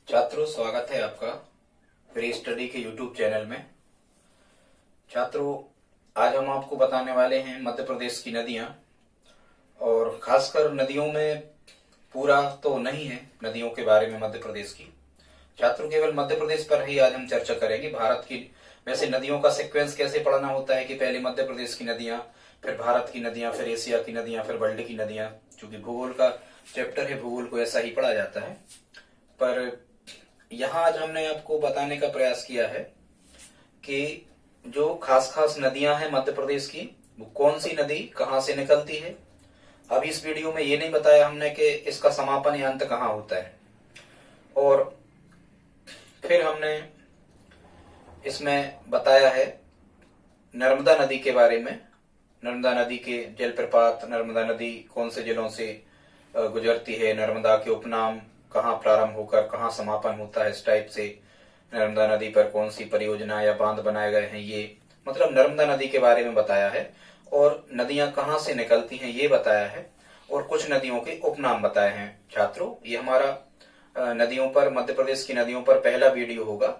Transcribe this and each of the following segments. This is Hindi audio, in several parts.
छात्रों, स्वागत है आपका फ्री स्टडी के यूट्यूब चैनल में। छात्रों, आज हम आपको बताने वाले हैं मध्य प्रदेश की नदियां, और खासकर नदियों में पूरा तो नहीं है नदियों के बारे में मध्य प्रदेश की। छात्रों, केवल मध्य प्रदेश पर ही आज हम चर्चा करेंगे। भारत की वैसे नदियों का सीक्वेंस कैसे पढ़ना होता है कि पहले मध्य प्रदेश की नदियां, फिर भारत की नदियां, फिर एशिया की नदियां, फिर वर्ल्ड की नदियां। चूंकि भूगोल का चैप्टर है, भूगोल को ऐसा ही पढ़ा जाता है। पर यहाँ आज हमने आपको बताने का प्रयास किया है कि जो खास खास नदियां हैं मध्य प्रदेश की, वो कौन सी नदी कहाँ से निकलती है। अब इस वीडियो में ये नहीं बताया हमने कि इसका समापन या अंत कहाँ होता है। और फिर हमने इसमें बताया है नर्मदा नदी के बारे में। नर्मदा नदी के जलप्रपात, नर्मदा नदी कौन से जिलों से गुजरती है, नर्मदा के उपनाम कहाँ प्रारंभ होकर कहाँ समापन होता है, इस टाइप से नर्मदा नदी पर कौन सी परियोजना या बांध बनाए गए हैं, ये मतलब नर्मदा नदी के बारे में बताया है। और नदियां कहाँ से निकलती हैं ये बताया है, और कुछ नदियों के उपनाम बताए हैं। छात्रों, ये हमारा नदियों पर, मध्य प्रदेश की नदियों पर पहला वीडियो होगा।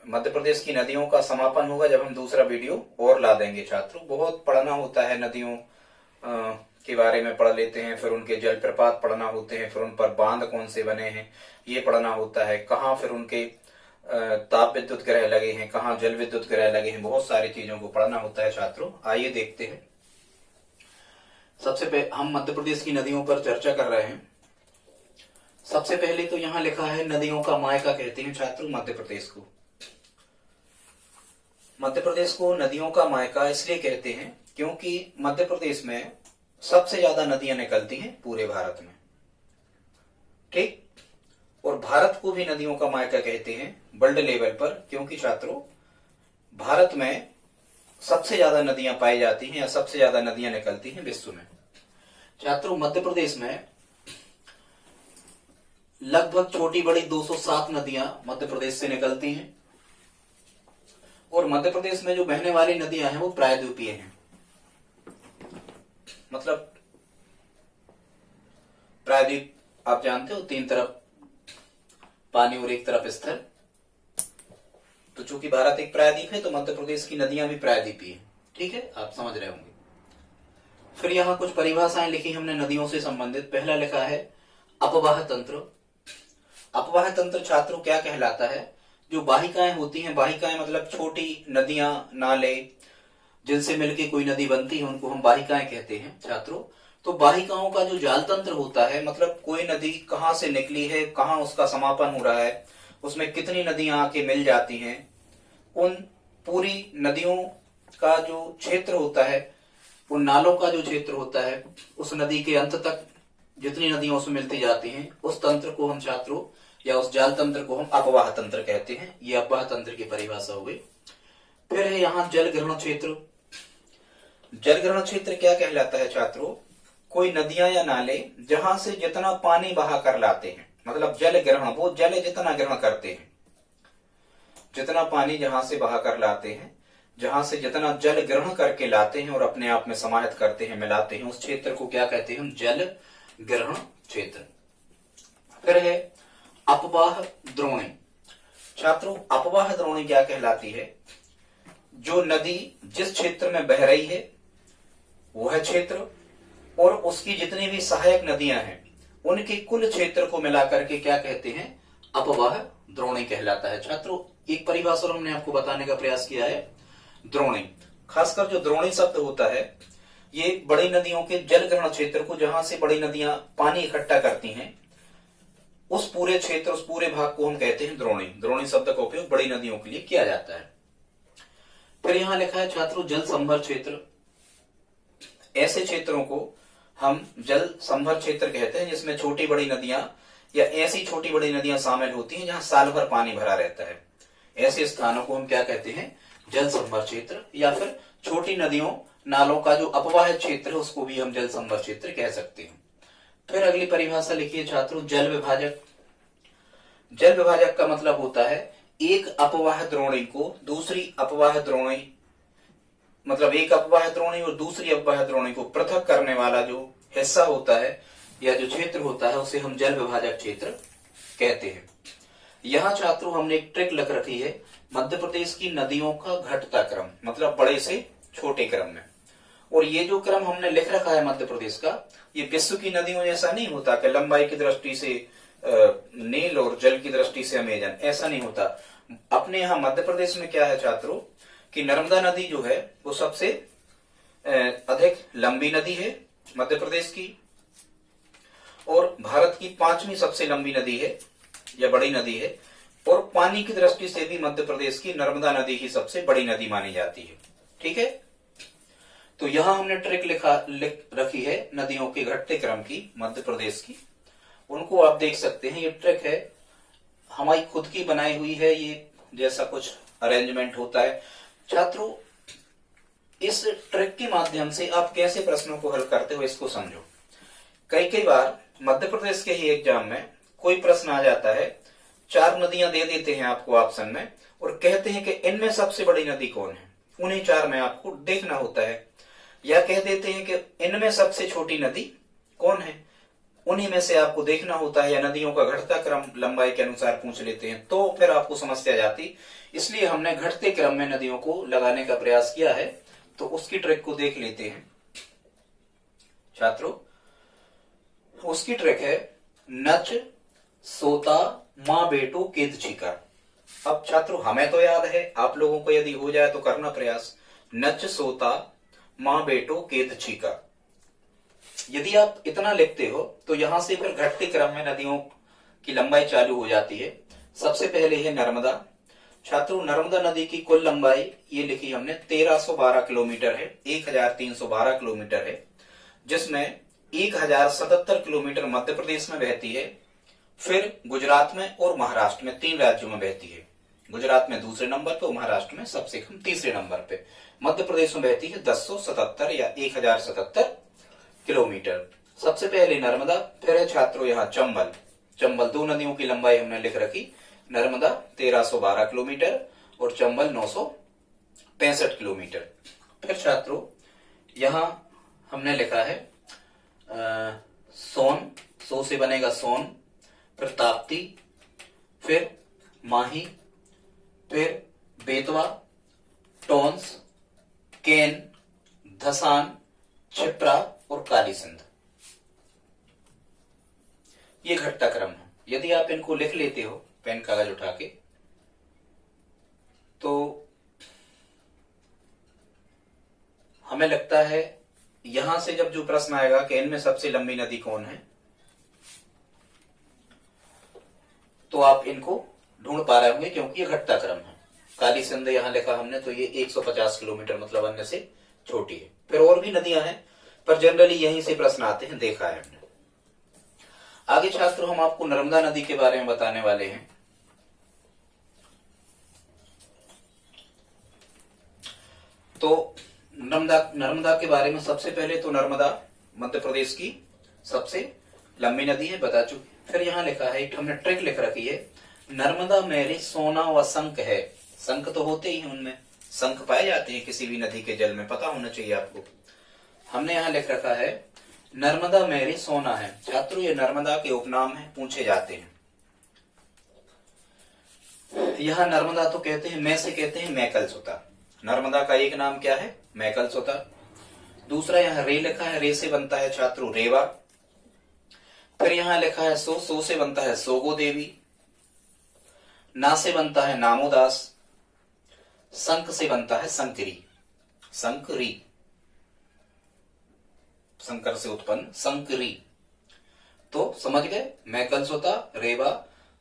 मध्य प्रदेश की नदियों का समापन होगा जब हम दूसरा वीडियो और ला देंगे। छात्रों, बहुत पढ़ना होता है, नदियों के बारे में पढ़ लेते हैं, फिर उनके जलप्रपात पढ़ना होते हैं, फिर उन पर बांध कौन से बने हैं ये पढ़ना होता है, कहाँ फिर उनके ताप विद्युत ग्रह लगे हैं, कहाँ जल विद्युत ग्रह लगे हैं, बहुत सारी चीजों को पढ़ना होता है। छात्रों, आइए देखते हैं। सबसे पहले हम मध्य प्रदेश की नदियों पर चर्चा कर रहे हैं। सबसे पहले तो यहाँ लिखा है नदियों का मायका कहते हैं छात्रों मध्य प्रदेश को। मध्य प्रदेश को नदियों का मायका इसलिए कहते हैं क्योंकि मध्य प्रदेश में सबसे ज्यादा नदियां निकलती हैं पूरे भारत में। ठीक, और भारत को भी नदियों का मायका कहते हैं वर्ल्ड लेवल पर, क्योंकि छात्रों भारत में सबसे ज्यादा नदियां पाई जाती हैं या सबसे ज्यादा नदियां निकलती हैं विश्व में। छात्रों, मध्य प्रदेश में लगभग छोटी बड़ी 207 नदियां मध्य प्रदेश से निकलती हैं, और मध्य प्रदेश में जो बहने वाली नदियां हैं वो प्रायद्वीपीय हैं। मतलब प्रायद्वीप आप जानते हो, 3 तरफ पानी और एक तरफ स्थल। तो चूंकि भारत एक प्रायद्वीप है तो मध्य प्रदेश की नदियां भी प्रायद्वीपीय हैं। ठीक है, आप समझ रहे होंगे। फिर यहां कुछ परिभाषाएं लिखी हमने नदियों से संबंधित। पहला लिखा है अपवाह तंत्र। अपवाह तंत्र छात्रों क्या कहलाता है? जो वाहिकाएं होती हैं, वाहिकाएं मतलब छोटी नदियां, नाले जिनसे मिलकर कोई नदी बनती है, उनको हम वाहिकाएं कहते हैं छात्रों। तो वाहिकाओं का जो जाल तंत्र होता है, मतलब कोई नदी कहाँ से निकली है, कहाँ उसका समापन हो रहा है, उसमें कितनी नदियां आके मिल जाती हैं, उन पूरी नदियों का जो क्षेत्र होता है, उन नालों का जो क्षेत्र होता है, उस नदी के अंत तक जितनी नदियां उसमें मिलती जाती हैं, उस तंत्र को हम छात्रों, या उस जाल तंत्र को हम अपवाह तंत्र कहते हैं। ये अपवाह तंत्र की परिभाषा हो गई। फिर है यहाँ जल ग्रहण क्षेत्र। जल ग्रहण क्षेत्र क्या कहलाता है छात्रों? कोई नदियां या नाले जहां से जितना पानी बहा कर लाते हैं, मतलब जल ग्रहण, वो जल जितना ग्रहण करते हैं, जितना पानी जहां से बहा कर लाते हैं, जहां से जितना जल ग्रहण करके लाते हैं और अपने आप में समाहित करते हैं, मिलाते हैं, उस क्षेत्र को क्या कहते हैं हम? जल ग्रहण क्षेत्र। फिर है अपवाह द्रोणी। छात्रों, अपवाह द्रोणी क्या कहलाती है? जो नदी जिस क्षेत्र में बह रही है वह क्षेत्र और उसकी जितनी भी सहायक नदियां हैं उनके कुल क्षेत्र को मिलाकर के क्या कहते हैं? अपवाह द्रोणी कहलाता है। छात्रों, एक परिभाषा हमने आपको बताने का प्रयास किया है, द्रोणी। खासकर जो द्रोणी शब्द होता है, ये बड़ी नदियों के जल ग्रहण क्षेत्र को, जहां से बड़ी नदियां पानी इकट्ठा करती हैं, उस पूरे क्षेत्र, उस पूरे भाग को हम कहते हैं द्रोणी। द्रोणी शब्द का उपयोग बड़ी नदियों के लिए किया जाता है। फिर यहां लिखा है छात्रों जल संभर क्षेत्र। ऐसे क्षेत्रों को हम जल संभर क्षेत्र कहते हैं जिसमें छोटी बड़ी नदियां या ऐसी छोटी बड़ी नदियां शामिल होती हैं जहां साल भर पानी भरा रहता है। ऐसे स्थानों को हम क्या कहते हैं? जल संभर क्षेत्र। या फिर छोटी नदियों, नालों का जो अपवाह क्षेत्र है उसको भी हम जल संभर क्षेत्र कह सकते हैं। फिर अगली परिभाषा लिखिए छात्रों जल विभाजक। जल विभाजक का मतलब होता है एक अपवाह द्रोणी को दूसरी अपवाह द्रोणी, मतलब एक अपवाह द्रोणी और दूसरी अपवाह द्रोणी को पृथक करने वाला जो हिस्सा होता है या जो क्षेत्र होता है उसे हम जल विभाजक क्षेत्र कहते हैं। यहाँ छात्रों हमने एक ट्रिक लिख रखी है, मध्य प्रदेश की नदियों का घटता क्रम, मतलब बड़े से छोटे क्रम में। और ये जो क्रम हमने लिख रखा है मध्य प्रदेश का, ये विश्व की नदियों जैसा नहीं होता कि लंबाई की दृष्टि से नील और जल की दृष्टि से अमेजन, ऐसा नहीं होता। अपने यहाँ मध्य प्रदेश में क्या है छात्रों कि नर्मदा नदी जो है वो सबसे अधिक लंबी नदी है मध्य प्रदेश की, और भारत की 5वीं सबसे लंबी नदी है या बड़ी नदी है, और पानी की दृष्टि से भी मध्य प्रदेश की नर्मदा नदी ही सबसे बड़ी नदी मानी जाती है। ठीक है, तो यहां हमने ट्रिक लिख रखी है नदियों के घटते क्रम की मध्य प्रदेश की, उनको आप देख सकते हैं। ये ट्रिक है हमारी खुद की बनाई हुई है, ये जैसा कुछ अरेंजमेंट होता है। छात्रों इस ट्रिक के माध्यम से आप कैसे प्रश्नों को हल करते हो इसको समझो। कई बार मध्य प्रदेश के ही एग्जाम में कोई प्रश्न आ जाता है, 4 नदियां दे देते हैं आपको ऑप्शन में और कहते हैं कि इनमें सबसे बड़ी नदी कौन है, उन्हीं 4 में आपको देखना होता है। या कह देते हैं कि इनमें सबसे छोटी नदी कौन है, उन्हीं में से आपको देखना होता है। या नदियों का घटता क्रम लंबाई के अनुसार पूछ लेते हैं, तो फिर आपको समस्या जाती। इसलिए हमने घटते क्रम में नदियों को लगाने का प्रयास किया है। तो उसकी ट्रिक को देख लेते हैं छात्रों। उसकी ट्रिक है नच सोता माँ बेटो केत छिका। अब छात्रों हमें तो याद है, आप लोगों को यदि हो जाए तो करना प्रयास। नच सोता माँ बेटो केत छिका, यदि आप इतना लिखते हो तो यहां से फिर घटते क्रम में नदियों की लंबाई चालू हो जाती है। सबसे पहले है नर्मदा। छात्रों नर्मदा नदी की कुल लंबाई ये लिखी हमने 1312 किलोमीटर है, 1312 किलोमीटर है, जिसमें 1077 किलोमीटर मध्य प्रदेश में बहती है, फिर गुजरात में और महाराष्ट्र में 3 राज्यों में बहती है। गुजरात में दूसरे नंबर पे, महाराष्ट्र में सबसे कम तीसरे नंबर पे। मध्य प्रदेश में बहती है 1077 या 1077 किलोमीटर। सबसे पहले नर्मदा, फिर है छात्रों यहाँ चंबल। चंबल 2 नदियों की लंबाई हमने लिख रखी, नर्मदा 1312 किलोमीटर और चंबल 965 किलोमीटर। फिर छात्रों यहां हमने लिखा है सोन, सो से बनेगा सोन, फिर ताप्ती, फिर माही, फिर बेतवा, टोंस, केन, धसान, छिप्रा और काली सिंध। ये घटता क्रम है। यदि आप इनको लिख लेते हो पेन कागज उठा के, तो हमें लगता है यहां से जब जो प्रश्न आएगा कि इनमें सबसे लंबी नदी कौन है, तो आप इनको ढूंढ पा रहे होंगे, क्योंकि ये घटता क्रम है। काली सिंध यहां लिखा हमने, तो ये 150 किलोमीटर मतलब अन्य से छोटी है। फिर और भी नदियां हैं, पर जनरली यहीं से प्रश्न आते हैं, देखा है हमने। आगे छात्रों हम आपको नर्मदा नदी के बारे में बताने वाले हैं। तो नर्मदा के बारे में सबसे पहले तो नर्मदा मध्य प्रदेश की सबसे लंबी नदी है, बता चुके। फिर यहाँ लिखा है, हमने ट्रिक लिख रखी है, नर्मदा मेरे सोना व शंख है। शंख तो होते ही हैं, उनमें शंख पाए जाते हैं किसी भी नदी के जल में, पता होना चाहिए आपको। हमने यहाँ लिख रखा है नर्मदा मेरी सोना है। छात्रों ये नर्मदा के उपनाम है, पूछे जाते हैं। यहाँ नर्मदा तो कहते हैं, मैं से कहते हैं मैकलसोता। नर्मदा का एक नाम क्या है, मैकलसोता। दूसरा यहाँ रे लिखा है, रे से बनता है छात्रों रेवा। फिर यहाँ लिखा है सो से बनता है सोगो देवी। ना से बनता है नामोदास। संक से बनता है संकरी, संकरी, शंकर से उत्पन्न संकरी। तो समझ गए, मैकलसोता, रेवा,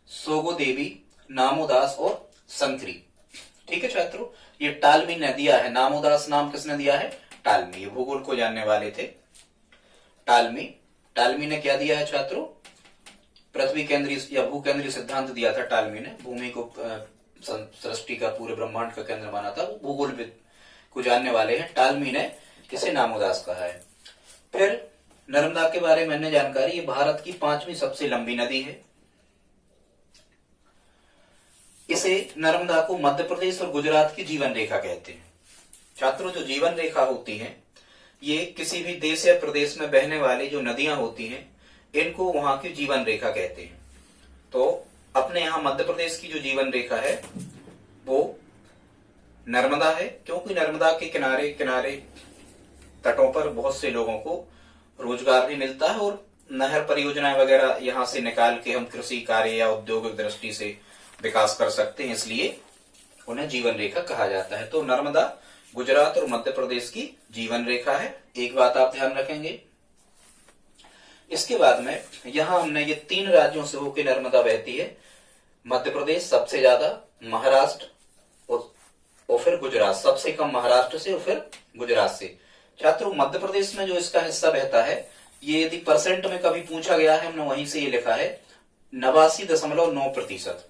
सोगो देवी, नामोदास और संकरी। ठीक है छात्रों, ये टालमी ने दिया है। नामोदास नाम किसने दिया है, टालमी। ये भूगोल को जानने वाले थे, टालमी ने क्या दिया है छात्रों, पृथ्वी केंद्रीय या भू केंद्रीय सिद्धांत दिया था टालमी ने। भूमि को सृष्टि का, पूरे ब्रह्मांड का केंद्र माना था। वो भूगोल को जानने वाले हैं। टालमी ने किसे नामोदास कहा है। फिर नर्मदा के बारे में अन्य जानकारी, ये भारत की 5वीं सबसे लंबी नदी है। इसे नर्मदा को मध्य प्रदेश और गुजरात की जीवन रेखा कहते हैं। छात्रों जो जीवन रेखा होती है, ये किसी भी देश या प्रदेश में बहने वाली जो नदियां होती हैं, इनको वहां की जीवन रेखा कहते हैं। तो अपने अपने यहाँ मध्य प्रदेश की जो जीवन रेखा है वो नर्मदा है, क्योंकि नर्मदा के किनारे किनारे तटों पर बहुत से लोगों को रोजगार भी मिलता है और नहर परियोजनाएं वगैरह यहाँ से निकाल के हम कृषि कार्य या औद्योगिक दृष्टि से विकास कर सकते हैं, इसलिए उन्हें जीवन रेखा कहा जाता है। तो नर्मदा गुजरात और मध्य प्रदेश की जीवन रेखा है। एक बात आप ध्यान रखेंगे। इसके बाद में यहां हमने ये 3 राज्यों से होकर नर्मदा बहती है, मध्य प्रदेश सबसे ज्यादा, महाराष्ट्र और फिर गुजरात, सबसे कम महाराष्ट्र से और फिर गुजरात से। छात्रों, मध्य प्रदेश में जो इसका हिस्सा बहता है, ये यदि परसेंट में कभी पूछा गया है, हमने वहीं से ये लिखा है 89.9%।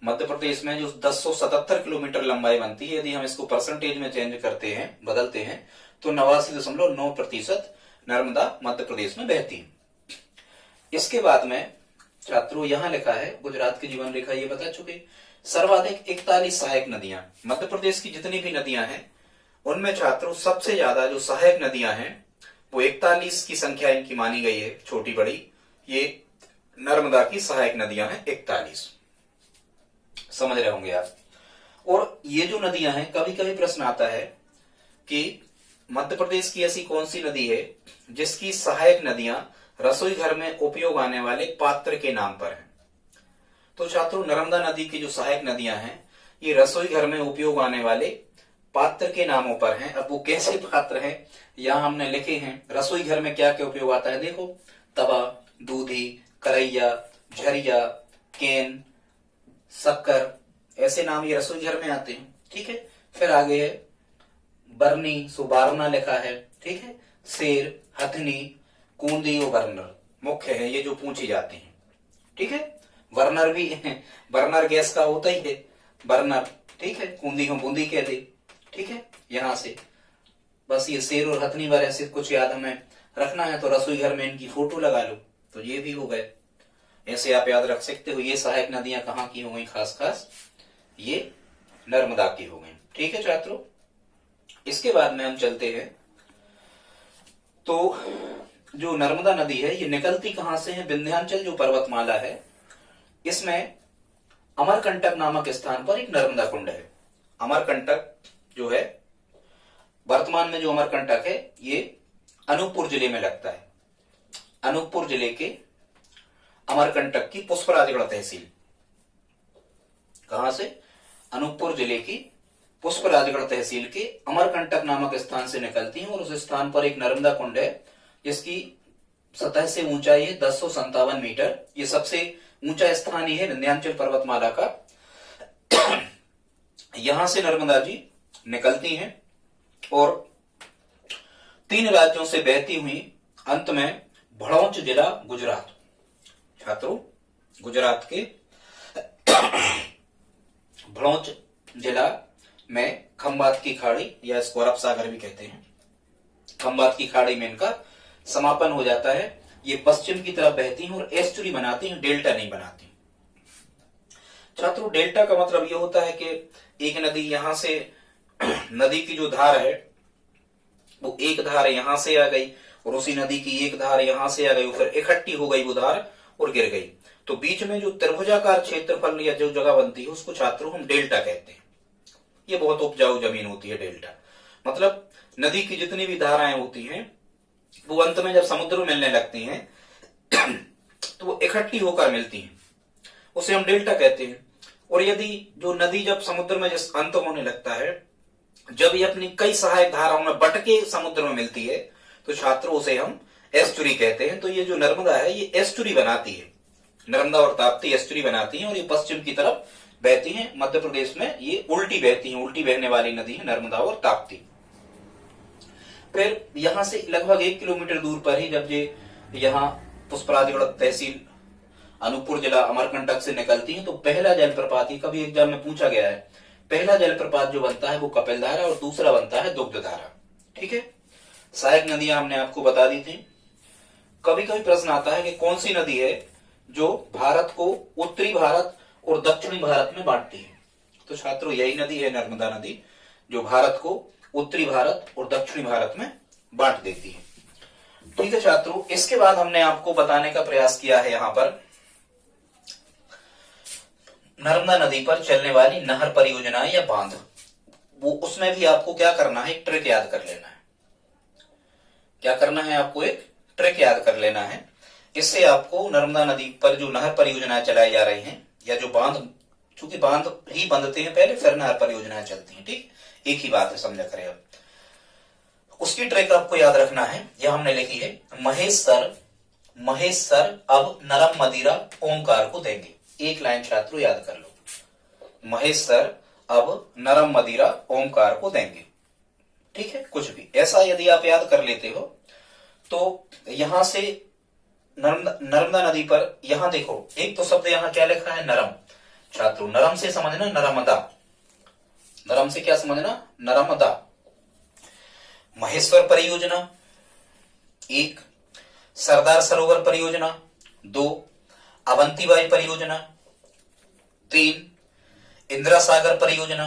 मध्य प्रदेश में जो 1077 किलोमीटर लंबाई बनती है, यदि हम इसको परसेंटेज में चेंज करते हैं, बदलते हैं, तो 89.9% नर्मदा मध्य प्रदेश में बहती है। इसके बाद में छात्रों यहां लिखा है गुजरात की जीवन रेखा, ये बता चुके। सर्वाधिक 41 सहायक नदियां, मध्य प्रदेश की जितनी भी नदियां हैं उनमें छात्रों सबसे ज्यादा जो सहायक नदियां हैं वो 41 की संख्या इनकी मानी गई है, छोटी बड़ी। ये नर्मदा की सहायक नदियां हैं 41, समझ रहे होंगे आप। और ये जो नदियां हैं, कभी कभी प्रश्न आता है कि मध्य प्रदेश की ऐसी कौन सी नदी है जिसकी सहायक नदियां रसोई घर में उपयोग आने वाले पात्र के नाम पर है। तो छात्रों, नर्मदा नदी की जो सहायक नदियां हैं ये रसोई घर में उपयोग आने वाले पात्र के नामों पर हैं। अब वो कैसे पात्र हैं यहां हमने लिखे हैं। रसोई घर में क्या क्या उपयोग आता है देखो, तवा, दूधी, करैया, झरिया, केन, शक्कर, ऐसे नाम ये रसोई घर में आते हैं। ठीक है, फिर आगे है बरनी, सो बारना लिखा है। ठीक है, शेर, हथनी, कूंदी और बर्नर मुख्य है, ये जो पूछे जाते हैं। ठीक है, बर्नर भी बर्नर गैस का होता ही है, बर्नर। ठीक है, कूंदी को बूंदी कह दे। ठीक है, यहां से बस ये शेर और हथनी बारे से कुछ याद हमें रखना है, तो रसोई घर में इनकी फोटो लगा लो, तो ये भी हो गए। ऐसे आप याद रख सकते हो। ये सहायक नदियां कहाँ की हो गई, खास खास ये नर्मदा की हो गई। ठीक है छात्रों, इसके बाद में हम चलते हैं। तो जो नर्मदा नदी है ये निकलती कहां से है, विंध्याचल जो पर्वतमाला है, इसमें अमरकंटक नामक स्थान पर एक नर्मदा कुंड है। अमरकंटक जो है, वर्तमान में जो अमरकंटक है ये अनूपपुर जिले में लगता है। अनूपपुर जिले के अमरकंटक की पुष्पराजगढ़ तहसील, कहां से, अनूपपुर जिले की पुष्पराजगढ़ तहसील के अमरकंटक नामक स्थान से निकलती है। और उस स्थान पर एक नर्मदा कुंड है जिसकी सतह से ऊंचाई है 1057 मीटर। ये सबसे ऊंचा स्थान ही है विंध्याचल पर्वतमाला का। यहां से नर्मदा जी निकलती हैं और 3 राज्यों से बहती हुई अंत में भड़ौच जिला गुजरात, छात्रों गुजरात के भड़ौच जिला में खंबात की खाड़ी या इसको अरब सागर भी कहते हैं, खंबात की खाड़ी में इनका समापन हो जाता है। ये पश्चिम की तरफ बहती हैं और एस्चुरी बनाती हैं, डेल्टा नहीं बनाती। छात्रों, डेल्टा का मतलब ये होता है कि एक नदी यहां से, नदी की जो धार है वो एक धार यहां से आ गई और उसी नदी की एक धार यहां से आ गई, फिर इकट्ठी हो गई वो धार और गिर गई, तो बीच में जो त्रिभुजाकार क्षेत्रफल या जो जगह बनती है उसको छात्रों हम डेल्टा कहते हैं। ये बहुत उपजाऊ जमीन होती है डेल्टा, मतलब नदी की जितनी भी धाराएं होती हैं वो अंत में जब समुद्र में मिलने लगती हैं तो वो इकट्ठी होकर मिलती हैं, उसे हम डेल्टा कहते हैं। और यदि जो नदी जब समुद्र में जिस अंत होने लगता है, जब ये अपनी कई सहायक धाराओं में बट के समुद्र में मिलती है, तो छात्रों उसे हम एस्चुरी कहते हैं। तो ये जो नर्मदा है ये एस्चुरी बनाती है, नर्मदा और ताप्ती एस्चुरी बनाती हैं और ये पश्चिम की तरफ बहती हैं। मध्य प्रदेश में ये उल्टी बहती हैं, उल्टी बहने वाली नदी है नर्मदा और ताप्ती। फिर यहां से लगभग 1 किलोमीटर दूर पर ही जब ये यहाँ पुष्पराजगढ़ तहसील अनूपपुर जिला अमरकंटक से निकलती है, तो पहला जलप्रपात, ही कभी एग्जाम में पूछा गया है, पहला जलप्रपात जो बनता है वो कपिलधारा और दूसरा बनता है दुग्धधारा। ठीक है, सहायक नदियां हमने आपको बता दी थी। कभी कभी प्रश्न आता है कि कौन सी नदी है जो भारत को उत्तरी भारत और दक्षिणी भारत में बांटती है, तो छात्रों यही नदी है नर्मदा नदी, जो भारत को उत्तरी भारत और दक्षिणी भारत में बांट देती है। ठीक है छात्रों, इसके बाद हमने आपको बताने का प्रयास किया है यहाँ पर नर्मदा नदी पर चलने वाली नहर परियोजना या बांध, वो उसमें भी आपको क्या करना है, एक ट्रिक याद कर लेना है। क्या करना है आपको, एक ट्रिक याद कर लेना है। इससे आपको नर्मदा नदी पर जो नहर परियोजनाएं चलाई जा रही हैं या जो बांध, चूंकि बांध ही बंधते हैं पहले फिर नहर परियोजनाएं चलती हैं, ठीक, एक ही बात है, समझा करें। अब उसकी ट्रिक आपको याद रखना है। यह हमने लिखी है, महेश सर अब नरम मदिरा ओमकार को देंगे। एक लाइन छात्रों याद कर लो, महेश सर अब नरम मदिरा ओमकार को देंगे। ठीक है, कुछ भी ऐसा यदि आप याद कर लेते हो तो यहां से नर्मदा नदी पर, यहां देखो एक तो शब्द यहां क्या लिखा है, नरम। छात्रों नरम से समझना नर्मदा, नरम से क्या समझना, नर्मदा। महेश्वर परियोजना, एक। सरदार सरोवर परियोजना, दो। अवंतीबाई परियोजना, तीन। इंदिरा सागर परियोजना,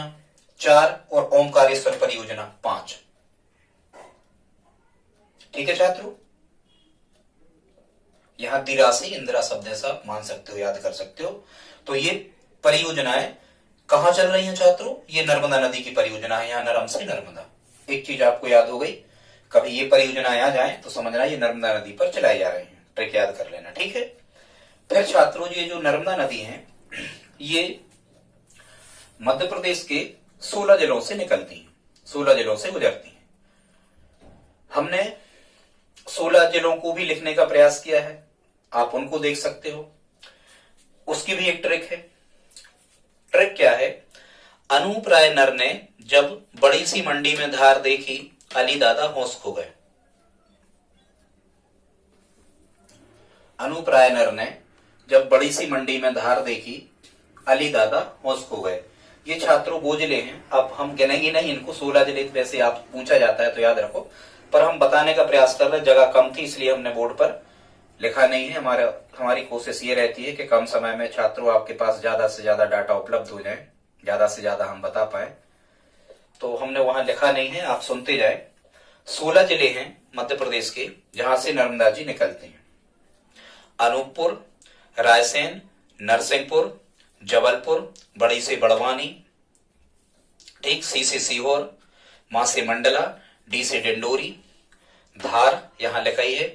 चार। और ओमकारेश्वर परियोजना, 5। ठीक है छात्रों, यहां दिरा से इंदिरा शब्द ऐसा आप मान सकते हो, याद कर सकते हो। तो ये परियोजनाएं कहां चल रही हैं छात्रों, ये नर्मदा नदी की परियोजना है, यहां नरम से नर्मदा। एक चीज आपको याद हो गई, कभी ये परियोजनाएं आ जाए तो समझना ये नर्मदा नदी पर चलाई जा रही है, ट्रिक याद कर लेना, ठीक है। फिर छात्रों ये जो नर्मदा नदी है ये मध्य प्रदेश के 16 जिलों से निकलती हैं, 16 जिलों से गुजरती हैं। हमने 16 जिलों को भी लिखने का प्रयास किया है, आप उनको देख सकते हो। उसकी भी एक ट्रिक है। ट्रिक क्या है, अनूप राय नर ने जब बड़ी सी मंडी में धार देखी, अली दादा होश खो गए। अनूप राय नर ने जब बड़ी सी मंडी में धार देखी, अली दादा होश खो गए। ये छात्रों वो जिले हैं, अब हम गिनेंगे नहीं इनको, 16 जिले वैसे आप पूछा जाता है तो याद रखो, पर हम बताने का प्रयास कर रहे हैं, जगह कम थी इसलिए हमने बोर्ड पर लिखा नहीं है। हमारी कोशिश ये रहती है कि कम समय में छात्रों आपके पास ज्यादा से ज्यादा डाटा उपलब्ध हो जाए, ज्यादा से ज्यादा हम बता पाए, तो हमने वहां लिखा नहीं है, आप सुनते जाए। 16 जिले हैं मध्य प्रदेश के जहां से नर्मदा जी निकलती हैं। अनूपपुर, रायसेन, नरसिंहपुर, जबलपुर, बड़ी से बड़वानी, ठीक, सी से सीहोर, मां से मंडला, डी से डिंडोरी, धार यहां लिखाई है,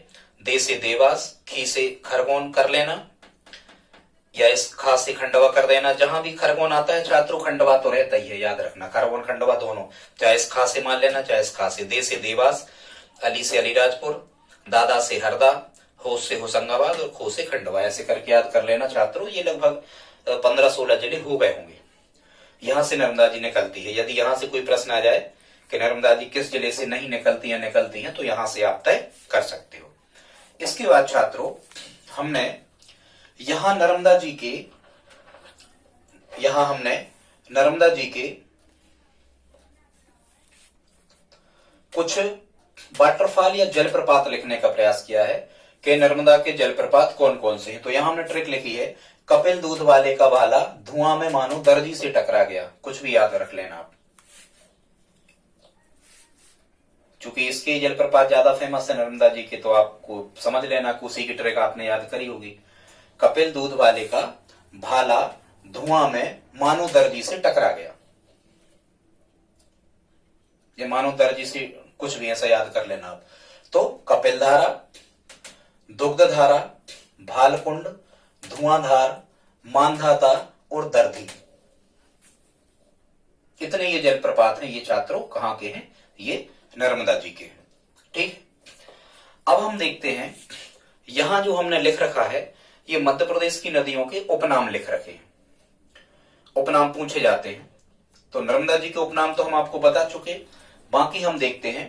दे से देवास, खी से खरगोन कर लेना, या इस खा से खंडवा कर देना। जहां भी खरगोन आता है छात्रों खंडवा तो रहता ही है, याद रखना, खरगोन खंडवा दोनों, चाहे इस खा से मान लेना चाहे इस खा से। दे से देवास, अली से अलीराजपुर, दादा से हरदा, होश से होशंगाबाद और खो से खंडवा, ऐसे करके याद कर लेना छात्रों। ये लगभग 15-16 जिले हो गए होंगे। यहां से नर्मदा जी निकलती है। यदि यहां से कोई प्रश्न आ जाए कि नर्मदा जी किस जिले से नहीं निकलती हैं तो यहां से आप तय कर सकते हो। इसके बाद छात्रों हमने यहां नर्मदा जी के कुछ वाटरफॉल या जलप्रपात लिखने का प्रयास किया है कि नर्मदा के जलप्रपात कौन कौन से हैं। तो यहां हमने ट्रिक लिखी है, कपिल दूध वाले का भाला धुआं में मानो दर्जी से टकरा गया। कुछ भी याद रख लेना आप, चूंकि इसके जलप्रपात ज्यादा फेमस है नर्मदा जी के, तो आपको समझ लेना, उसी की ट्रिक आपने याद करी होगी। कपिल दूध वाले का भाला धुआं में मानो दर्जी से टकरा गया, ये मानो दर्जी से कुछ भी ऐसा याद कर लेना आप। तो कपिल धारा, दुग्ध धारा, भालकुंड, धुआंधार, मानधाता और दर्दी, कितने ये जलप्रपात हैं, ये छात्रों कहां के हैं, ये नर्मदा जी के। ठीक, अब हम देखते हैं यहां जो हमने लिख रखा है ये मध्य प्रदेश की नदियों के उपनाम लिख रखे हैं। उपनाम पूछे जाते हैं, तो नर्मदा जी के उपनाम तो हम आपको बता चुके, बाकी हम देखते हैं।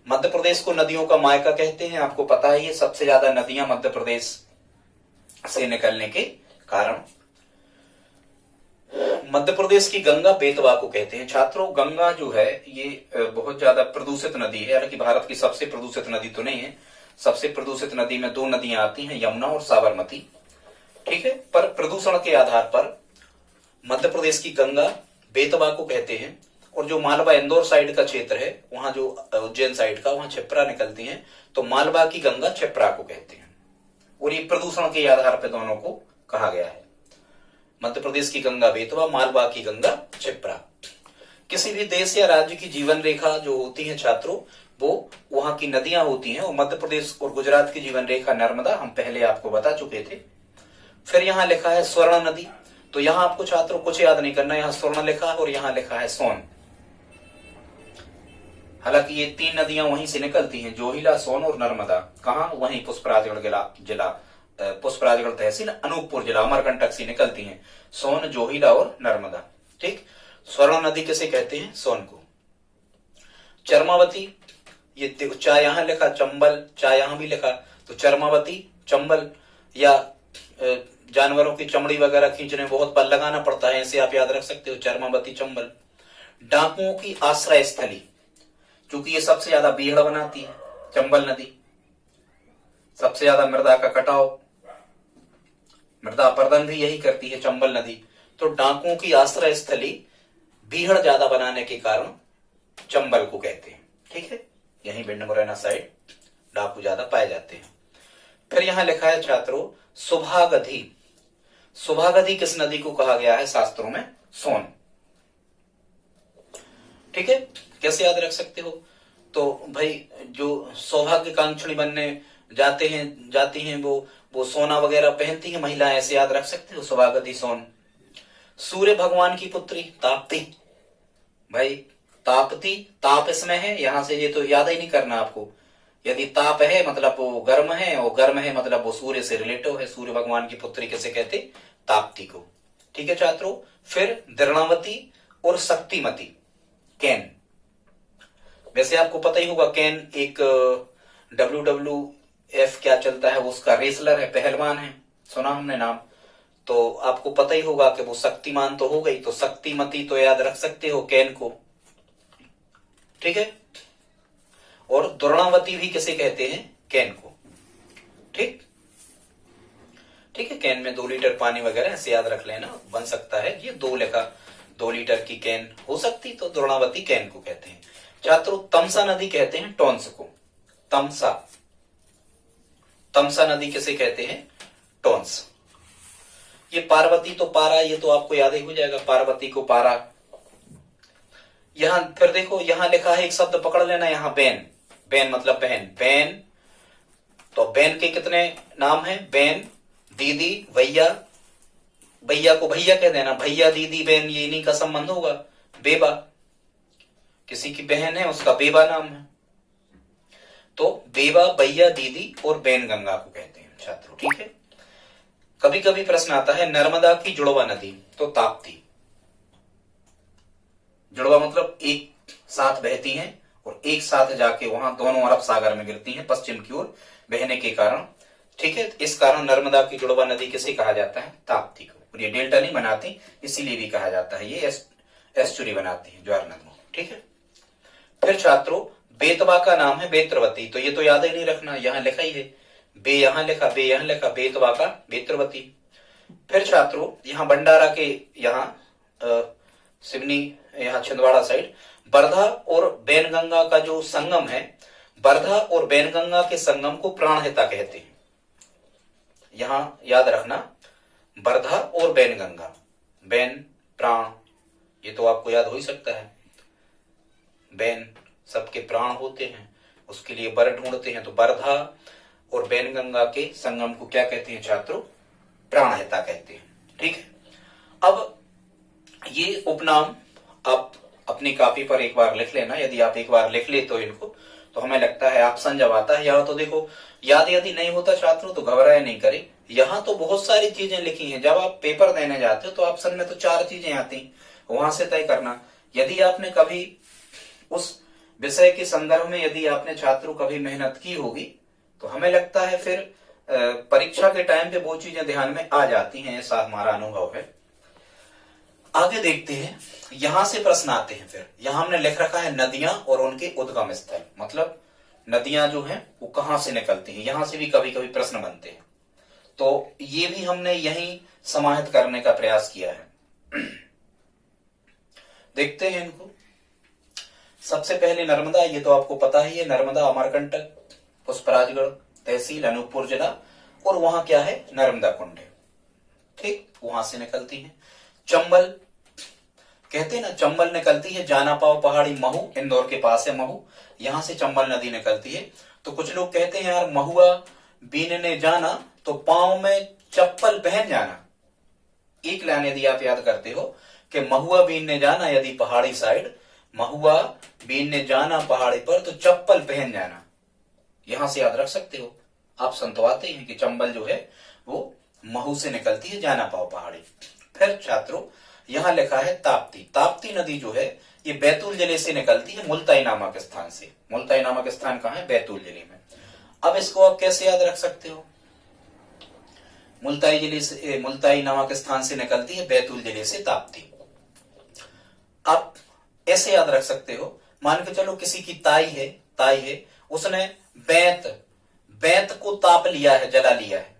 मध्य प्रदेश को नदियों का मायका कहते हैं, आपको पता है ये सबसे ज्यादा नदियां मध्य प्रदेश से निकलने के कारण। मध्य प्रदेश की गंगा बेतवा को कहते हैं। छात्रों गंगा जो है ये बहुत ज्यादा प्रदूषित नदी है, हालांकि भारत की सबसे प्रदूषित नदी तो नहीं है। सबसे प्रदूषित नदी में 2 नदियां आती हैं, यमुना और साबरमती, ठीक है। पर प्रदूषण के आधार पर मध्य प्रदेश की गंगा बेतवा को कहते हैं। और जो मालवा इंदौर साइड का क्षेत्र है, वहां जो उज्जैन साइड का, वहां क्षिप्रा निकलती है, तो मालवा की गंगा क्षिप्रा को कहते हैं। और ये प्रदूषण के आधार पर दोनों को कहा गया है। मध्य प्रदेश की गंगा बेतवा, मालवा की गंगा क्षिप्रा। किसी भी देश या राज्य की जीवन रेखा जो होती है छात्रों, वो वहां की नदियां होती हैं, और मध्य प्रदेश और गुजरात की जीवन रेखा नर्मदा, हम पहले आपको बता चुके थे। फिर यहाँ लिखा है स्वर्ण नदी, तो यहां आपको छात्रों कुछ याद नहीं करना, यहाँ स्वर्ण लिखा है और यहाँ लिखा है सोन। हालांकि ये तीन नदियां वहीं से निकलती हैं, जोहिला, सोन और नर्मदा। कहां? वहीं पुष्पराजगढ़ जिला, पुष्पराजगढ़ तहसील, अनूपपुर जिला, अमरकंटक से निकलती हैं सोन, जोहिला और नर्मदा। ठीक। स्वर्ण नदी किसे कहते हैं? सोन को। चरमावती, ये चा यहां लिखा, चंबल, चा यहां भी लिखा, तो चरमावती, चंबल, या जानवरों की चमड़ी वगैरह खींचने में बहुत बल लगाना पड़ता है, ऐसे आप याद रख सकते हो, चरमावती, चंबल। डाकुओं की आश्रय स्थली, क्योंकि ये सबसे ज्यादा बीहड़ बनाती है, चंबल नदी, सबसे ज्यादा मृदा का कटाव, मृदा अपरदन भी यही करती है चंबल नदी। तो डाकुओं की आश्रय स्थली, बीहड़ ज्यादा बनाने के कारण चंबल को कहते हैं। ठीक है, यही भिंड मुरैना साइड डाकू ज्यादा पाए जाते हैं। फिर यहां लिखा है छात्रों सुभागधी। सुभागधी किस नदी को कहा गया है शास्त्रों में? सोन। ठीक है, कैसे याद रख सकते हो? तो भाई जो सौभाग्य कांक्षणी बनने जाती हैं वो सोना वगैरह पहनती है महिलाएं, ऐसे याद रख सकते हो, सुभागधी, सोन। सूर्य भगवान की पुत्री ताप्ती, भाई ताप्ती, ताप इसमें है, यहां से ये तो याद ही नहीं करना आपको। यदि ताप है मतलब वो गर्म है, और गर्म है मतलब वो सूर्य से रिलेटिव है। सूर्य भगवान की पुत्री किसे कहते? ताप्ती को। ठीक है छात्रों। फिर दृणावती और शक्तिमती, कैन। वैसे आपको पता ही होगा, कैन एक WWF क्या चलता है, उसका रेसलर है, पहलवान है, सुना हमने नाम। तो आपको पता ही होगा कि वो शक्तिमान तो हो गई, तो शक्तिमती तो याद रख सकते हो कैन को। ठीक है। और द्रोणावती भी किसे कहते हैं? कैन को। ठीक ठीक है, कैन में 2 लीटर पानी वगैरह ऐसे याद रख लेना, बन सकता है ये 2 लीटर की कैन हो सकती, तो द्रोणावती कैन को कहते हैं। छात्रों तमसा नदी कहते हैं टॉन्स को। तमसा, तमसा नदी किसे कहते हैं? टॉन्स। ये पार्वती तो पारा, ये तो आपको याद ही हो जाएगा, पार्वती को पारा। यहां फिर देखो, यहां लिखा है, एक शब्द पकड़ लेना, यहां बैन। बैन मतलब बहन, बैन। तो बैन के कितने नाम हैं? बैन, दीदी, भैया। भैया को भैया कह देना, भैया, दीदी, बहन, ये इन्हीं का संबंध होगा। बेबा, किसी की बहन है उसका बेबा नाम है। तो बेबा, भैया, दीदी और बैन गंगा को कहते हैं छात्रों। ठीक है। कभी कभी प्रश्न आता है नर्मदा की जुड़वा नदी, तो ताप्ती। जुड़वा मतलब एक साथ बहती हैं और एक साथ जाके वहां दोनों अरब सागर में गिरती हैं, पश्चिम की ओर बहने के कारण। ठीक है, इस कारण नर्मदा की जुड़वा नदी किसे कहा जाता है? ताप्ती को। और ये डेल्टा नहीं बनाती, इसीलिए भी कहा जाता है, ये एस्चुरी बनाती है ज्वार नदी। ठीक है। फिर छात्रों बेतवा का नाम है बेत्रवती, तो ये तो याद ही नहीं रखना, यहां लिखा ही है, बे यहां लिखा, बे यहां लिखा, बेतवा का बेत्रवती। फिर छात्रों यहां भंडारा के यहां सिवनी, यहां छिंदवाड़ा साइड बरधा और बैनगंगा का जो संगम है, बरधा और बैनगंगा के संगम को प्राणहिता कहते हैं। यहां याद रखना, बरधा और बैनगंगा, बैन प्राण, ये तो आपको याद हो ही सकता है, बैन सबके प्राण होते हैं, उसके लिए बर ढूंढते हैं, तो बरधा और बैनगंगा के संगम को क्या कहते हैं छात्रों? प्राणहिता कहते हैं। ठीक है। अब ये उपनाम आप अपनी कॉपी पर एक बार लिख लेना, यदि आप एक बार लिख ले तो इनको, तो हमें लगता है ऑप्शन जब आता है, यहाँ तो देखो याद यदि नहीं होता छात्रों तो घबराए नहीं करें, यहाँ तो बहुत सारी चीजें लिखी हैं। जब आप पेपर देने जाते हो तो ऑप्शन में तो 4 चीजें आती, वहां से तय करना। यदि आपने कभी उस विषय के संदर्भ में यदि आपने छात्रों कभी मेहनत की होगी, तो हमें लगता है फिर परीक्षा के टाइम पे वो चीजें ध्यान में आ जाती हैं, ऐसा हमारा अनुभव है। आगे देखते हैं, यहां से प्रश्न आते हैं। फिर यहां हमने लिख रखा है नदियां और उनके उद्गम स्थल, मतलब नदियां जो हैं वो कहां से निकलती हैं, यहां से भी कभी कभी प्रश्न बनते हैं, तो ये भी हमने यही समाहित करने का प्रयास किया है। देखते हैं इनको। सबसे पहले नर्मदा, ये तो आपको पता ही है, नर्मदा अमरकंटक, पुष्पराजगढ़ तहसील, अनूपपुर जिला, और वहां क्या है? नर्मदा कुंड है। ठीक, वहां से निकलती है। चंबल, कहते हैं ना चंबल निकलती है जाना पाओ पहाड़ी महू, इंदौर के पास है महू, यहां से चंबल नदी निकलती है। तो कुछ लोग कहते हैं यार महुआ बीनने जाना तो पांव में चप्पल पहन जाना। एक लाइन यदि आप याद करते हो कि महुआ बीनने जाना, यदि पहाड़ी साइड महुआ बीनने जाना पहाड़ी पर तो चप्पल पहन जाना, यहां से याद रख सकते हो। आप संतवाते हैं कि चंबल जो है वो महू से निकलती है जाना पाओ पहाड़ी। फिर छात्रों यहां लिखा है ताप्ती। ताप्ती नदी जो है ये बैतूल जिले से निकलती है, मुल्ताई नामक स्थान से। मुल्ताई नामक स्थान कहां है? बैतूल जिले में। अब इसको आप कैसे याद रख सकते हो? मुल्ताई जिले से, मुल्ताई नामक स्थान से निकलती है बैतूल जिले से ताप्ती। आप ऐसे याद रख सकते हो, मान के चलो किसी की ताई है, उसने बेंत को ताप लिया है, जला लिया है।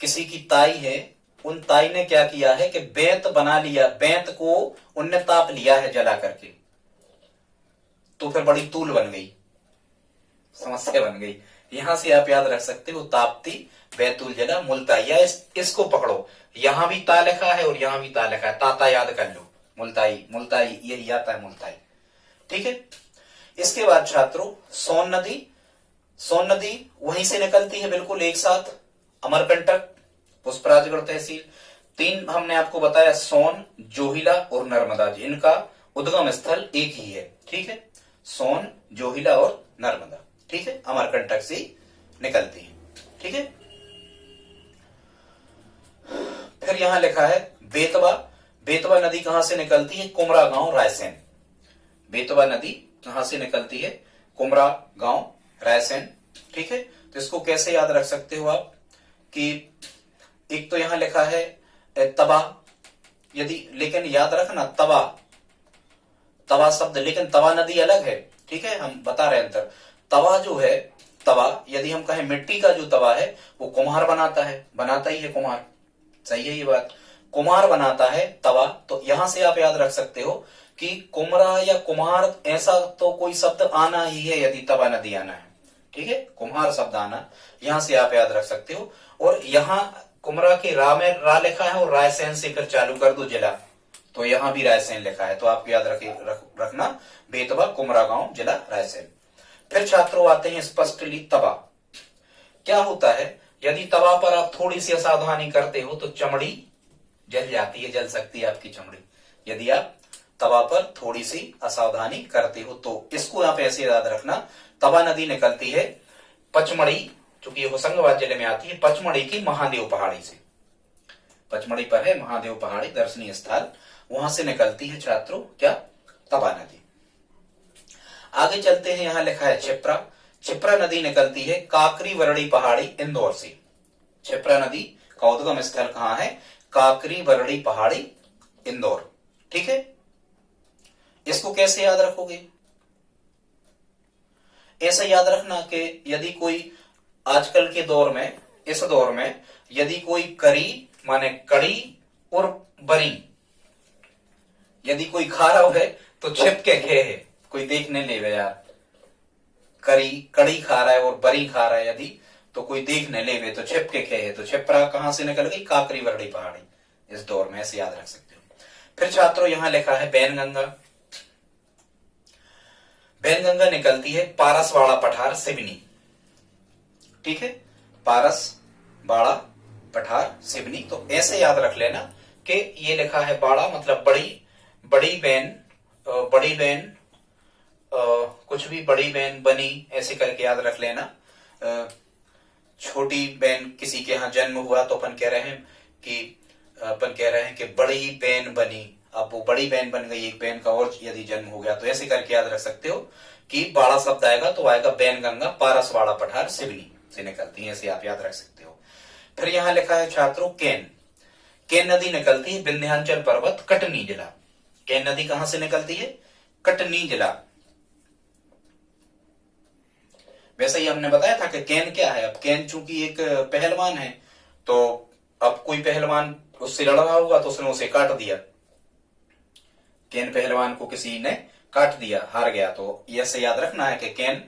किसी की ताई है, उन ताई ने क्या किया है कि बेंत बना लिया, बेंत को उनने ताप लिया है जला करके, तो फिर बड़ी तूल बन गई, समस्या बन गई। यहां से आप याद रख सकते हो ताप्ती, बैतूल जिला, मुल्ताई। या इसको पकड़ो, यहां भी ता लिखा है और यहां भी ता लिखा है, ताता याद कर लो, मुल्ताई मुल्ताई यही आता है मुल्ताई। ठीक है। इसके बाद छात्रों सोन नदी, सोन नदी वहीं से निकलती है बिल्कुल एक साथ, अमरकंटक, पुष्पराजगढ़ तहसील। तीन हमने आपको बताया, सोन, जोहिला और नर्मदा, इनका उद्गम स्थल एक ही है। ठीक है, सोन, जोहिला और नर्मदा। ठीक है, अमरकंटक से निकलती है। ठीक है। फिर यहां लिखा है बेतवा। बेतवा नदी कहां से निकलती है? कुमरा गांव, रायसेन। बेतवा नदी कहां से निकलती है? कुमरा गांव, रायसेन। ठीक है। तो इसको कैसे याद रख सकते हो आप कि एक तो यहां लिखा है तबा, यदि, लेकिन याद रखना तवा, तवा शब्द, लेकिन तवा नदी अलग है। ठीक है, हम बता रहे हैं अंतर। तवा जो है, तवा यदि हम कहें मिट्टी का जो तवा है वो कुम्हार बनाता है, बनाता ही है कुम्हार, सही है ये बात, कुम्हार बनाता है तवा। तो यहां से आप याद रख सकते हो कि कुमरा या कुम्हार ऐसा तो कोई शब्द आना ही है यदि तवा नदी आना है। ठीक है, कुम्हार शब्द आना, यहां से आप याद रख सकते हो। और यहां कुमरा के रा में रा लिखा है और रायसेन से फिर चालू कर दो जिला, तो यहां भी रायसेन लिखा है, तो आप याद रखना बेतवा, कुमरा गांव, जिला रायसेन। फिर छात्रों आते हैं स्पष्टली तवा। क्या होता है? यदि तवा पर आप थोड़ी सी असावधानी करते हो तो चमड़ी जल जाती है, जल सकती है आपकी चमड़ी, यदि आप तवा पर थोड़ी सी असावधानी करते हो तो। इसको आप ऐसे याद रखना, तवा नदी निकलती है पचमढ़ी, चूंकि ये होशंगाबाद जिले में आती है, पचमढ़ी की महादेव पहाड़ी से। पचमढ़ी पर है महादेव पहाड़ी, दर्शनीय स्थल, वहां से निकलती है छात्रों क्या? तवा नदी। आगे चलते हैं, यहां लिखा है क्षिप्रा। क्षिप्रा नदी निकलती है काकरी वरड़ी पहाड़ी, इंदौर से। क्षिप्रा नदी का उद्गम स्थल कहां है? काकरी वरड़ी पहाड़ी, इंदौर। ठीक है। इसको कैसे याद रखोगे? ऐसा याद रखना कि यदि कोई आजकल के दौर में, इस दौर में यदि कोई करी माने कड़ी और बरी, यदि कोई खा रहा है तो छिप के खे है, कोई देखने ले यार, कड़ी खा रहा है और बरी खा रहा है यदि, तो कोई देखने ले तो छिप के खे है। तो छिपरा कहां से निकल गई? काकरी वरड़ी पहाड़ी, इस दौर में, ऐसे याद रख सकते हो। फिर छात्रों यहां लिखा है बैनगंगा। बैनगंगा निकलती है पारसवाड़ा पठार, सिवनी। ठीक है, पारस बाड़ा पठार, सिवनी। तो ऐसे याद रख लेना कि ये लिखा है बाड़ा मतलब बड़ी, बड़ी बहन, बड़ी बहन, कुछ भी, बड़ी बहन, बनी, ऐसे करके याद रख लेना। छोटी बहन किसी के यहाँ जन्म हुआ तो अपन कह रहे हैं कि बड़ी बहन बनी, अब वो बड़ी बहन बन गई, एक बहन का और यदि जन्म हो गया, तो ऐसे करके याद रख सकते हो कि बाड़ा शब्द आएगा तो आएगा बैनगंगा, पारसवाड़ा पठार, सिवनी से निकलती है, ऐसे आप याद रख सकते हो। फिर यहां लिखा है छात्रों केन। केन नदी निकलती है विंध्याचल पर्वत, कटनी जिला। केन नदी कहां से निकलती है? कटनी जिला। वैसे ही हमने बताया था कि केन क्या है। अब केन चूंकि एक पहलवान है, तो अब कोई पहलवान उससे लड़ रहा होगा तो उसने उसे काट दिया, केन पहलवान को किसी ने काट दिया, हार गया, तो ऐसे याद रखना है कि केन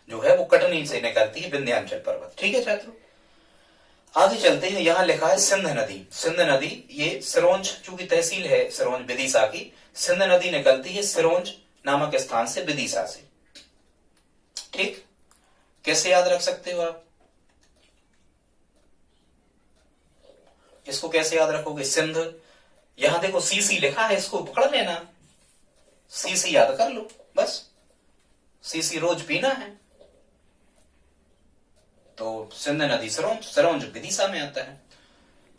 जो है वो कटनी से निकलती है, विंध्याचल पर्वत। ठीक है छात्रों। आगे चलते हैं, यहां लिखा है सिंध नदी। सिंध नदी ये सिरोंज, चूंकि तहसील है सिरोंज विदिशा की, सिंध नदी निकलती है सिरोंज नामक स्थान से, विदिशा से। ठीक, कैसे याद रख सकते हो आप इसको? कैसे याद रखोगे? सिंध, यहां देखो सीसी लिखा है, इसको पकड़ लेना, सीसी याद कर लो बस। सीसी रोज पीना है, तो सिंध नदी सिरोंज, सिरोंज विदिशा में आता है।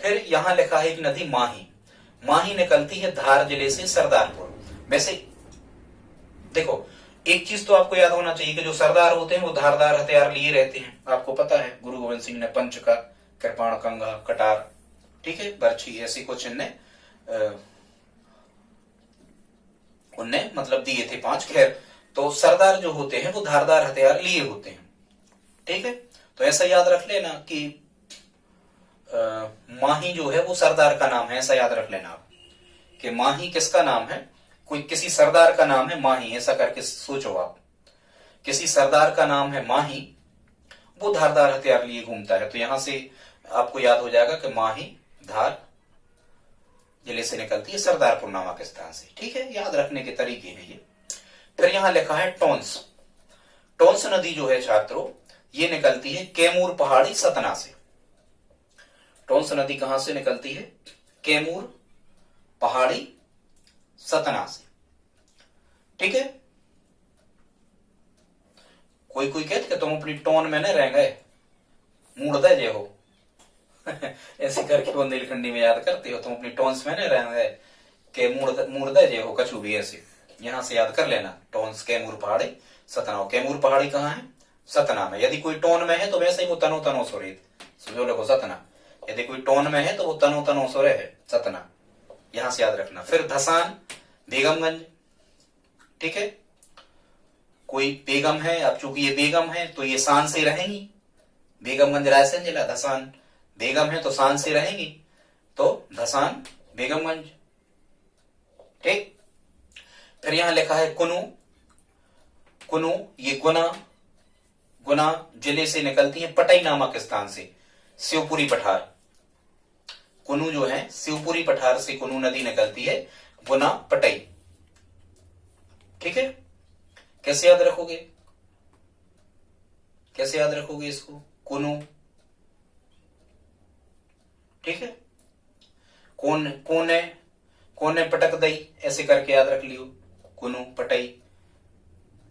फिर यहां लिखा है एक नदी माही। माही निकलती है धार जिले से, सरदारपुर। वैसे देखो, एक चीज तो आपको याद होना चाहिए कि जो सरदार होते हैं वो धारदार हथियार लिए रहते हैं। आपको पता है गुरु गोविंद सिंह ने पंच का, कृपाण, कंघा, कटार, ठीक है, बर्छी, ऐसी कुछ इनने उनने मतलब दिए थे 5। खैर, तो सरदार जो होते हैं वो धारदार हथियार लिए होते हैं। ठीक है, तो ऐसा याद रख लेना कि माही जो है वो सरदार का नाम है, ऐसा याद रख लेना आप कि माही किसका नाम है, कोई किसी सरदार का नाम है माही, ऐसा करके सोचो आप। किसी सरदार का नाम है माही, वो धारदार हथियार लिए घूमता है। तो यहां से आपको याद हो जाएगा कि माही धार जिले से निकलती है, सरदारपुर नामक स्थान से। ठीक है, याद रखने के तरीके हैं ये। फिर यहां लिखा है टोंस। टोंस नदी जो है छात्रों, ये निकलती है कैमूर पहाड़ी, सतना से। टोंस नदी कहां से निकलती है? कैमूर पहाड़ी, सतना से। ठीक है, कोई कोई कहते कि तुम अपनी टोन में न रह गए, मूड दे जे हो ऐसे करके बुंदेलखंडी में याद करते हो, तुम अपनी टोन्स में न रह गए के मूड दे जे हो, कछु भी ऐसे। यहां से याद कर लेना, टोन्स कैमूर पहाड़ी, सतना। कैमूर पहाड़ी कहाँ है? सतना में। यदि कोई टोन में है तो वैसे ही वो तनो तनो सुरेत, समझो लोगो, सतना। यदि कोई टोन में है तो वो तनो तनो सुरे है, सतना। यहां से याद रखना। फिर धसान, बेगमगंज। ठीक है, कोई बेगम है, अब चूंकि ये बेगम है तो ये शान से रहेंगी। बेगमगंज रायसेन जिला, धसान बेगम है तो शान से रहेंगी, तो धसान बेगमगंज। ठीक, फिर यहां लिखा है कुनु। कुनु ये गुना, गुना जिले से निकलती है, पटई नामक स्थान से, शिवपुरी पठार। कुनु जो है शिवपुरी पठार से कुनु नदी निकलती है, गुना पटई। ठीक है, कैसे याद रखोगे? कैसे याद रखोगे इसको? कुनु। ठीक है, कोने, कोने पटक दई, ऐसे करके याद रख लियो, कुनु पटई।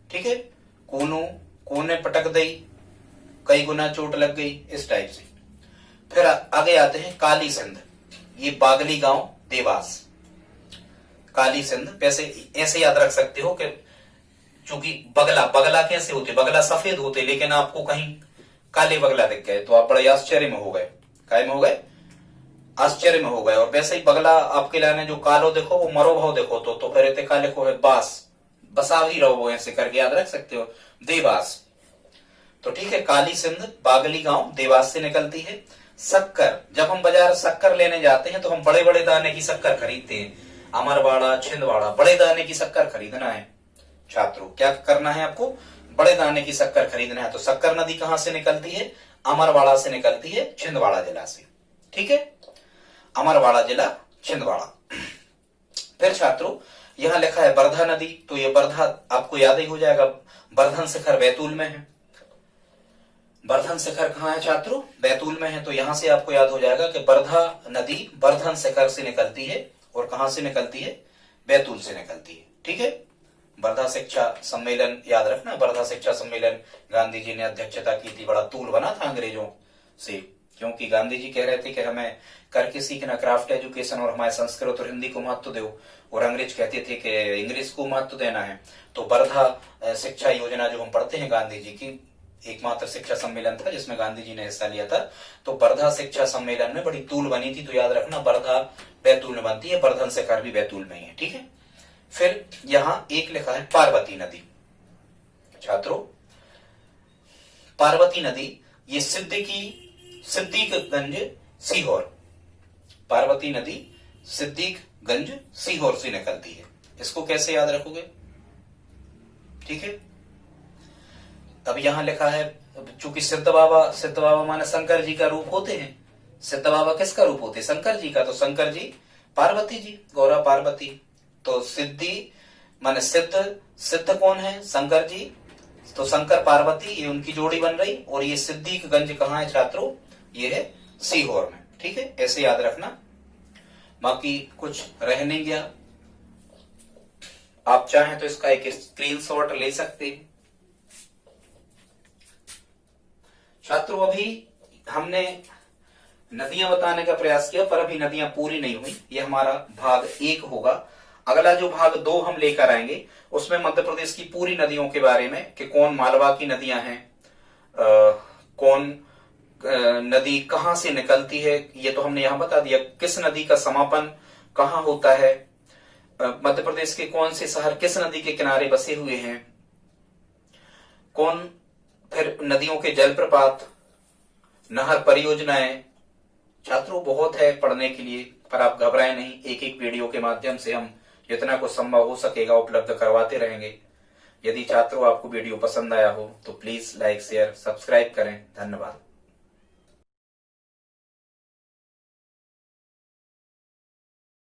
ठीक है, कोनु, कोने पटक दई, कई गुना चोट लग गई, इस टाइप से। फिर आगे आते हैं काली सिंध। ये बागली गांव, देवास। काली सिंध वैसे ऐसे याद रख सकते हो कि चूंकि बगला, बगला कैसे होते? बगला सफेद होते, लेकिन आपको कहीं काले बगला दिख गए तो आप बड़े आश्चर्य में हो गए। काय में हो गए? आश्चर्य में हो गए। और वैसे ही बगला आपके लाने जो कालो देखो वो मरो भाव देखो, तो फिर इतने काले को है बास, बसा ही रहो, वो ऐसे करके याद रख सकते हो, देवास। तो ठीक है, काली सिंध बागली गांव देवास से निकलती है। शक्कर, जब हम बाजार शक्कर लेने जाते हैं तो हम बड़े बड़े दाने की शक्कर खरीदते हैं, अमरवाड़ा, छिंदवाड़ा, बड़े दाने की शक्कर खरीदना है छात्रों। क्या करना है आपको? बड़े दाने की शक्कर खरीदना है। तो शक्कर नदी कहां से निकलती है? अमरवाड़ा से निकलती है, छिंदवाड़ा जिला से। ठीक है, अमरवाड़ा जिला, छिंदवाड़ा। फिर छात्रों यहां लिखा है वर्धा नदी। तो ये वर्धा आपको याद ही हो जाएगा, वर्धन शिखर बैतूल में है। वर्धन शिखर कहां है छात्रों? बैतूल में है। तो यहां से आपको याद हो जाएगा कि वर्धा नदी वर्धन शिखर से निकलती है, और कहां से निकलती है? बैतूल से निकलती है। ठीक है, वर्धा शिक्षा सम्मेलन याद रखना। वर्धा शिक्षा सम्मेलन गांधी जी ने अध्यक्षता की थी, बड़ा तूल बना था अंग्रेजों से, क्योंकि गांधी जी कह रहे थे कि हमें करके सीखना, क्राफ्ट एजुकेशन, और हमारे संस्कृत और हिंदी को महत्व दो, और अंग्रेज कहते थे कि इंग्लिश को महत्व देना है। तो वर्धा शिक्षा योजना जो हम पढ़ते हैं गांधी जी की, एकमात्र शिक्षा सम्मेलन था जिसमें गांधी जी ने हिस्सा लिया था। तो वर्धा शिक्षा सम्मेलन में बड़ी तूल बनी थी। तो याद रखना, वर्धा बैतूल में बनती है, वर्धन शिखर भी बैतूल में ही है। ठीक है, फिर यहां एक लिखा है पार्वती नदी। छात्रों पार्वती नदी ये सिद्दीकगंज, सीहोर, पार्वती नदी सिद्दीकगंज, सीहोर से निकलती है। इसको कैसे याद रखोगे? ठीक है, अब यहां लिखा है, चूंकि सिद्ध बाबा माने शंकर जी का रूप होते हैं, सिद्ध बाबा किसका रूप होते? शंकर जी का। तो शंकर जी पार्वती जी, गौरा पार्वती। तो सिद्धि माने सिद्ध, सिद्ध कौन है? शंकर जी। तो शंकर पार्वती ये उनकी जोड़ी बन रही। और ये सिद्धि का गंज कहाँ है छात्रों? ये है सीहोर में। ठीक है, ऐसे याद रखना, बाकी कुछ रह नहीं गया। आप चाहें तो इसका एक स्क्रीनशॉट ले सकते हैं। छात्रों अभी हमने नदियां बताने का प्रयास किया, पर अभी नदियां पूरी नहीं हुई। ये हमारा भाग 1 होगा। अगला जो भाग 2 हम लेकर आएंगे उसमें मध्य प्रदेश की पूरी नदियों के बारे में, कि कौन मालवा की नदियां हैं, कौन नदी कहां से निकलती है, ये तो हमने यहां बता दिया। किस नदी का समापन कहां होता है, मध्य प्रदेश के कौन से शहर किस नदी के किनारे बसे हुए हैं, कौन फिर नदियों के जलप्रपात, नहर परियोजनाएं। छात्रों बहुत है पढ़ने के लिए, पर आप घबराएं नहीं, एक एक वीडियो के माध्यम से हम जितना कुछ संभव हो सकेगा उपलब्ध करवाते रहेंगे। यदि छात्रों आपको वीडियो पसंद आया हो तो प्लीज लाइक शेयर सब्सक्राइब करें। धन्यवाद।